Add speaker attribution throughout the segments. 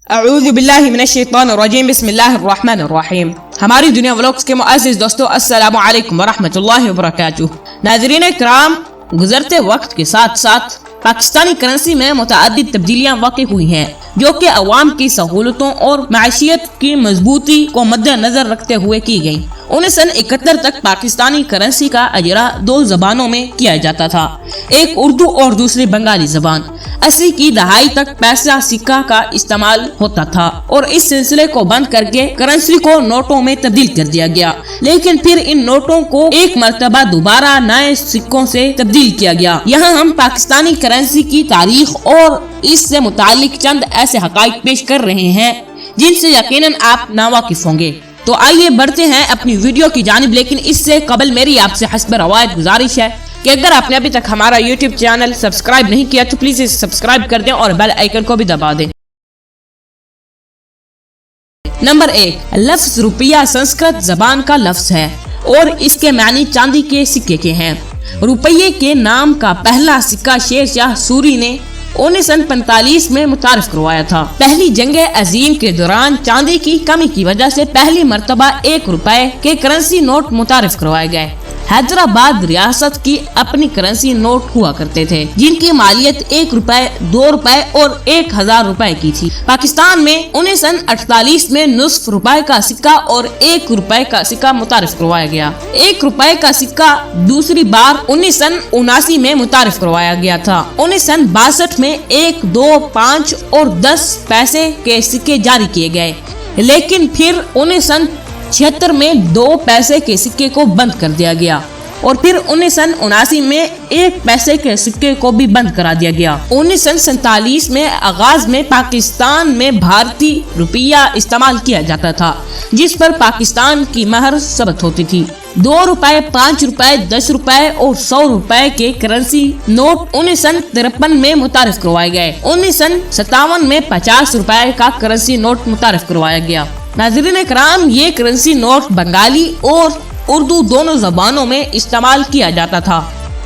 Speaker 1: اعوذ باللہ من الشیطان الرجیم بسم اللہ الرحمن الرحیم۔ ہماری دنیا ولاگز کے معزز دوستو السلام علیکم ورحمۃ اللہ وبرکاتہ۔ ناظرین کرام، گزرتے وقت کے ساتھ ساتھ پاکستانی کرنسی میں متعدد تبدیلیاں واقع ہوئی ہیں جو کہ عوام کی سہولتوں اور معیشت کی مضبوطی کو مد نظر رکھتے ہوئے کی گئی۔ 1971 تک پاکستانی کرنسی کا اجرا دو زبانوں میں کیا جاتا تھا، ایک اردو اور دوسری بنگالی زبان۔ 80 کی دہائی تک پیسہ سکہ کا استعمال ہوتا تھا اور اس سلسلے کو بند کر کے کرنسی کو نوٹوں میں تبدیل کر دیا گیا، لیکن پھر ان نوٹوں کو ایک مرتبہ دوبارہ نئے سکوں سے تبدیل کیا گیا۔ یہاں ہم پاکستانی کرنسی کی تاریخ اور اس سے متعلق چند ایسے حقائق پیش کر رہے ہیں جن سے یقیناً آپ ناواقف ہوں گے۔ تو آئیے بڑھتے ہیں اپنی ویڈیو کی جانب، لیکن اس سے قبل میری آپ سے حسب روایت گزارش ہے کہ اگر آپ نے ابھی تک ہمارا یوٹیوب چینل سبسکرائب نہیں کیا تو پلیز اسے سبسکرائب کر دیں اور بیل آئیکن کو بھی دبا دیں۔ نمبر 1، لفظ روپیہ سنسکرت زبان کا لفظ ہے اور اس کے معنی چاندی کے سکے کے ہیں۔ روپیے کے نام کا پہلا سکہ شیر شاہ سوری نے 1945 میں متعارف کروایا تھا۔ پہلی جنگ عظیم کے دوران چاندی کی کمی کی وجہ سے پہلی مرتبہ 1 روپے کے کرنسی نوٹ متعارف کروائے گئے۔ حیدرآباد ریاست کی اپنی کرنسی نوٹ ہوا کرتے تھے جن کی مالیت 1 روپے، 2 روپے اور 1000 روپے کی تھی۔ پاکستان میں 1948 میں نصف روپے کا سکہ اور 1 روپے کا سکہ متعارف کروایا گیا۔ 1 روپے کا سکہ دوسری بار 1979 میں متعارف کروایا گیا تھا۔ 1962 میں 1، 2، 5 اور 10 پیسے کے سکے جاری کیے گئے، لیکن پھر 1976 میں 2 پیسے کے سکے کو بند کر دیا گیا اور پھر 1979 میں 1 پیسے کے سکے کو بھی بند کرا دیا گیا۔ 1947 میں آغاز میں پاکستان میں بھارتی روپیہ استعمال کیا جاتا تھا جس پر پاکستان کی مہر ثابت ہوتی تھی۔ 2 روپے، 5 روپے، 10 روپے اور 100 روپے کے کرنسی نوٹ 1953 میں متعارف کروائے گئے۔ 1957 میں 50 روپے کا کرنسی نوٹ متعارف کروایا گیا۔ ناظرین کرام، یہ کرنسی نوٹ بنگالی اور اردو دونوں زبانوں میں استعمال کیا جاتا تھا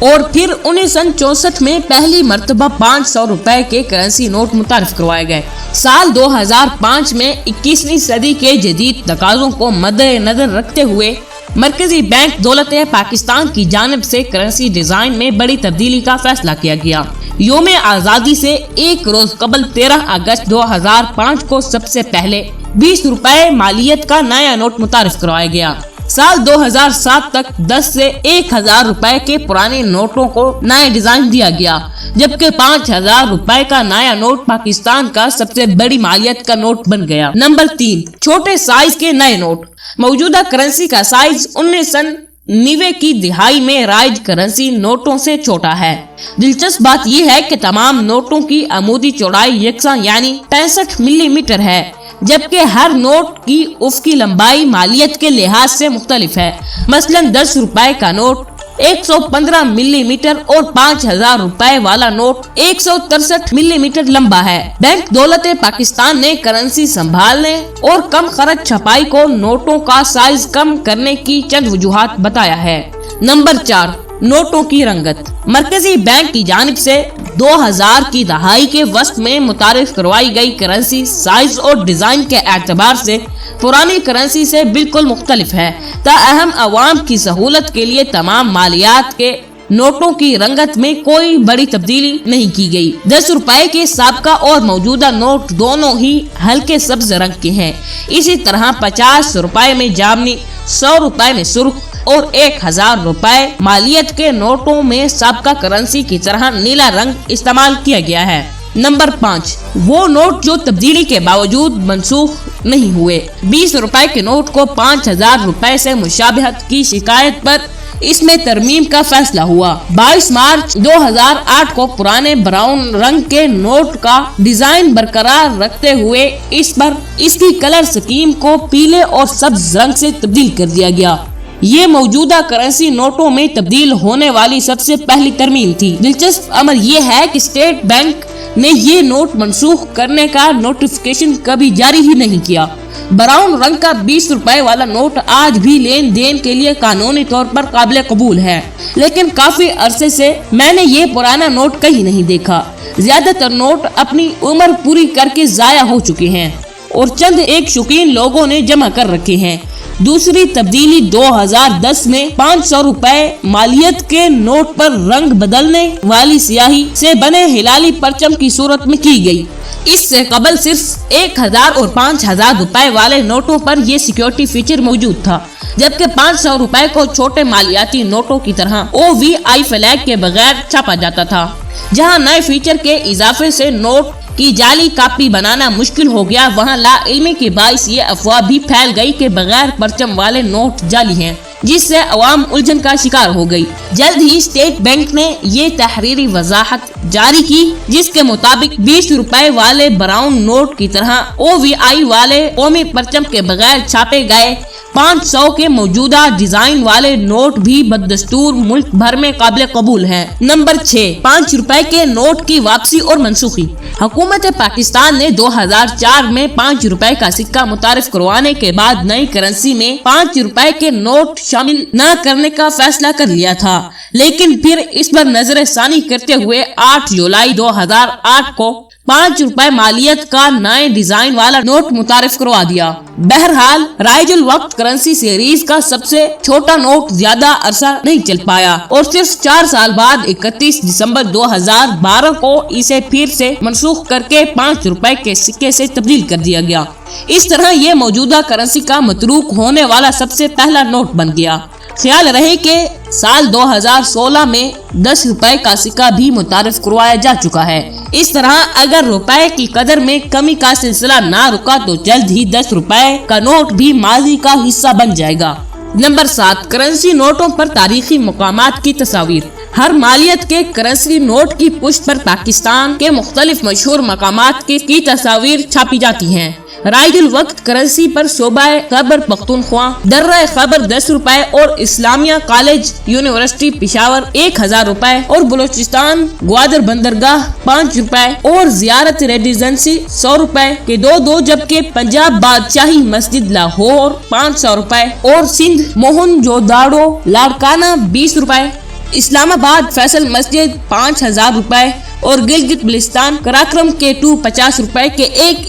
Speaker 1: اور پھر 1964 میں پہلی مرتبہ 500 روپے کے کرنسی نوٹ متعارف کروائے گئے۔ سال 2005 میں 21ویں صدی کے جدید تقاضوں کو مد نظر رکھتے ہوئے مرکزی بینک دولت پاکستان کی جانب سے کرنسی ڈیزائن میں بڑی تبدیلی کا فیصلہ کیا گیا۔ یوم آزادی سے 1 روز قبل 13 اگست 2005 کو سب سے پہلے 20 روپے مالیت کا نیا نوٹ متعارف کروایا گیا۔ سال 2007 تک 10 سے 1000 روپے کے پرانے نوٹوں کو نیا ڈیزائن دیا گیا، جبکہ 5000 روپے کا نیا نوٹ پاکستان کا سب سے بڑی مالیت کا نوٹ بن گیا۔ نمبر 3، چھوٹے سائز کے نئے نوٹ۔ موجودہ کرنسی کا سائز 1990 کی دہائی میں رائج کرنسی نوٹوں سے چھوٹا ہے۔ دلچسپ بات یہ ہے کہ تمام نوٹوں کی عمودی چوڑائی یکساں یعنی 65 ملی میٹر ہے، جبکہ ہر نوٹ کی افقی لمبائی مالیت کے لحاظ سے مختلف ہے۔ مثلا 10 روپے کا نوٹ 115 ملی میٹر اور 5000 روپے والا نوٹ 163 ملی میٹر لمبا ہے۔ بینک دولت پاکستان نے کرنسی سنبھالنے اور کم خرچ چھپائی کو نوٹوں کا سائز کم کرنے کی چند وجوہات بتایا ہے۔ نمبر 4، نوٹوں کی رنگت۔ مرکزی بینک کی جانب سے 2000 کی دہائی کے وسط میں متعارف کروائی گئی کرنسی سائز اور ڈیزائن کے اعتبار سے پرانی کرنسی سے بالکل مختلف ہے۔ تاہم عوام کی سہولت کے لیے تمام مالیات کے نوٹوں کی رنگت میں کوئی بڑی تبدیلی نہیں کی گئی۔ 10 روپے کے سابقہ اور موجودہ نوٹ دونوں ہی ہلکے سبز رنگ کے ہیں۔ اسی طرح 50 روپے میں جامنی، 100 روپے میں سرخ اور 1000 روپے مالیت کے نوٹوں میں سابقہ کرنسی کی طرح نیلا رنگ استعمال کیا گیا ہے۔ نمبر 5، وہ نوٹ جو تبدیلی کے باوجود منسوخ نہیں ہوئے۔ 20 روپے کے نوٹ کو 5000 روپے سے مشابہت کی شکایت پر اس میں ترمیم کا فیصلہ ہوا۔ 22 مارچ 2008 کو پرانے براؤن رنگ کے نوٹ کا ڈیزائن برقرار رکھتے ہوئے اس پر اس کی کلر سکیم کو پیلے اور سبز رنگ سے تبدیل کر دیا گیا۔ یہ موجودہ کرنسی نوٹوں میں تبدیل ہونے والی سب سے پہلی ترمیم تھی۔ دلچسپ امر یہ ہے کہ اسٹیٹ بینک ने ये नोट मनसूख करने का नोटिफिकेशन कभी जारी ही नहीं किया। ब्राउन रंग का 20 रुपए वाला नोट आज भी लेन देन के लिए कानूनी तौर पर काबिल कबूल है, लेकिन काफी अरसे से मैंने ये पुराना नोट कहीं नहीं देखा। ज्यादातर नोट अपनी उम्र पूरी करके जाया हो चुके हैं और चंद एक शौकीन लोगों ने जमा कर रखे हैं। दूसरी तब्दीली 2010 में 500 रुपए मालियत के नोट पर रंग बदलने वाली स्याही से बने हिलाली परचम की सूरत में की गई। इससे कबल सिर्फ 1000 और 5000 रुपए वाले नोटों पर यह सिक्योरिटी फीचर मौजूद था, जबकि 500 रुपए को छोटे मालियाती नोटों की तरह OVI फ्लैग के बगैर छापा जाता था। जहां नए फीचर के इजाफे से नोट की जाली कापी बनाना मुश्किल हो गया, वहां लाइल्मी के बाइस ये अफवाह भी फैल गई कि बगैर परचम वाले नोट जाली हैं, जिससे अवाम उलझन का शिकार हो गई। जल्द ही स्टेट बैंक ने ये तहरीरी वजाहत जारी की, जिसके मुताबिक 20 रुपए वाले ब्राउन नोट की तरह OVI वाले कौमी परचम के बगैर छापे गए 500 के मौजूदा डिजाइन वाले नोट भी बदस्तूर मुल्क भर में काबिल कबूल हैं। नंबर 6, 5 रुपए के नोट की वापसी और मनसूखी। हुकूमत पाकिस्तान ने 2004 में 5 रुपए का सिक्का मुतारिफ करवाने के बाद नई करेंसी में 5 रुपए के नोट शामिल न करने का फैसला कर लिया था, लेकिन फिर इस पर नजरसानी करते हुए 8 जुलाई 2008 को 5 रुपए मालियत का नए डिजाइन वाला नोट मुतारिफ करवा दिया। बहरहाल राइजुल वक्त करेंसी सीरीज का सबसे छोटा नोट ज्यादा अरसा नहीं चल पाया और सिर्फ 4 साल बाद 31 दिसंबर 2012 को इसे फिर से मनसूख करके 5 रुपए के सिक्के से तब्दील कर दिया गया। इस तरह ये मौजूदा करेंसी का मतरूक होने वाला सबसे पहला नोट बन गया। ख्याल रहे कि साल 2016 में 10 रुपए का सिक्का भी मुतारिफ करवाया जा चुका है। इस तरह अगर रुपए की कदर में कमी का सिलसिला ना रुका तो जल्द ही 10 रुपए का नोट भी माजी का हिस्सा बन जाएगा। नंबर 7, करेंसी नोटों पर तारीखी मकामात की तस्वीर। हर मालियत के करेंसी नोट की पुष्ट पर पाकिस्तान के मुख्तलिफ मशहूर मकामात की तस्वीर छापी जाती हैं। राइजुल वक्त करेंसी पर शोबाए खैबर पख्तूनख्वा दर्रा खैबर 10 रुपए और इस्लामिया कॉलेज यूनिवर्सिटी पेशावर 1000 रुपए और बलूचिस्तान ग्वादर बंदरगाह 5 रुपए और जियारत रेजिडेंसी 100 रुपए के दो, जबकि पंजाब बादशाही मस्जिद लाहौर 500 रुपए और सिंध मोहनजोदाड़ो लाड़काना 20 रुपए, इस्लामाबाद फैसल मस्जिद 5000 रुपए और गिलगित बल्तिस्तान कराक्रम के 50 रुपए के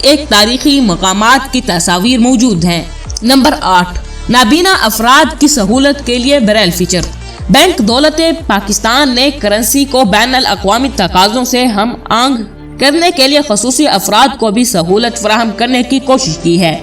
Speaker 1: एक तारीखी मकामात की तस्वीर मौजूद हैं। नंबर 8, नाबीना अफराद की सहूलत के लिए ब्रेल फीचर। बैंक दौलत पाकिस्तान ने करेंसी को बैनुल अक़वामी तकाज़ों से हम आंग करने के लिए खसूसी अफराद को भी सहूलत फराहम करने की कोशिश की है।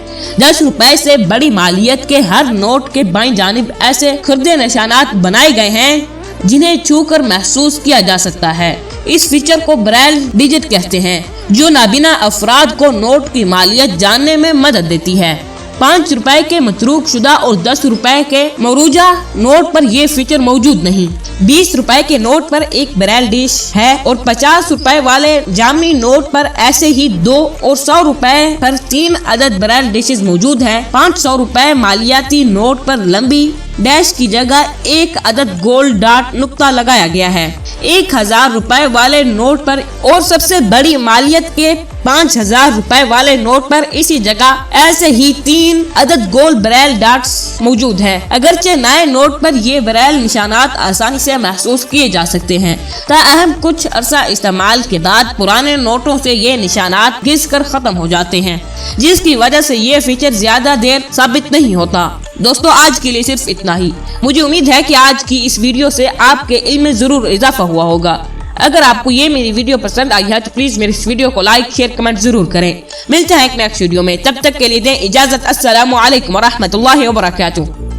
Speaker 1: 10 रुपए से बड़ी मालियत के हर नोट के बाईं जानिब ऐसे खुर्दे निशानात बनाए गए हैं जिन्हें छू कर महसूस किया जा सकता है। इस फीचर को ब्रेल डिजिट कहते हैं, जो नाबीना अफराद को नोट की मालियत जानने में मदद देती है। 5 रुपए के मतरूक शुदा और 10 रुपए के मरूजा नोट पर यह फीचर मौजूद नहीं। 20 रुपए के नोट पर एक ब्रेल डिश है और 50 रुपए वाले जामी नोट पर ऐसे ही 2 और 100 रुपए पर 3 अदद ब्रेल डिशेस मौजूद हैं। 500 रुपए मालियाती नोट पर लंबी डैश की जगह एक अदद गोल्ड डॉट नुक्ता लगाया गया है। 1000 रुपए वाले नोट पर और सबसे बड़ी मालियत के 5000 रुपए वाले नोट पर इसी जगह ऐसे ही 3 अदद गोल्ड ब्रेल डॉट्स मौजूद है। अगरचे नए नोट पर ये ब्रेल निशानात आसानी से महसूस किए जा सकते हैं, ताहम कुछ अरसा इस्तेमाल के बाद पुराने नोटों से ये निशानात घिस कर खत्म हो जाते हैं, जिसकी वजह से ये फीचर ज्यादा देर साबित नहीं होता। दोस्तों, आज के लिए सिर्फ इतना ही। मुझे उम्मीद है कि आज की इस वीडियो से आपके इल्म में जरूर इजाफा हुआ होगा। अगर आपको ये मेरी वीडियो पसंद आई है तो प्लीज मेरे इस वीडियो को लाइक शेयर कमेंट जरूर करें। मिलते हैं एक नेक्स्ट वीडियो में, तब तक के लिए दें इजाजत। अस्सलामु अलैकुम व रहमतुल्लाहि व बरकातुहू।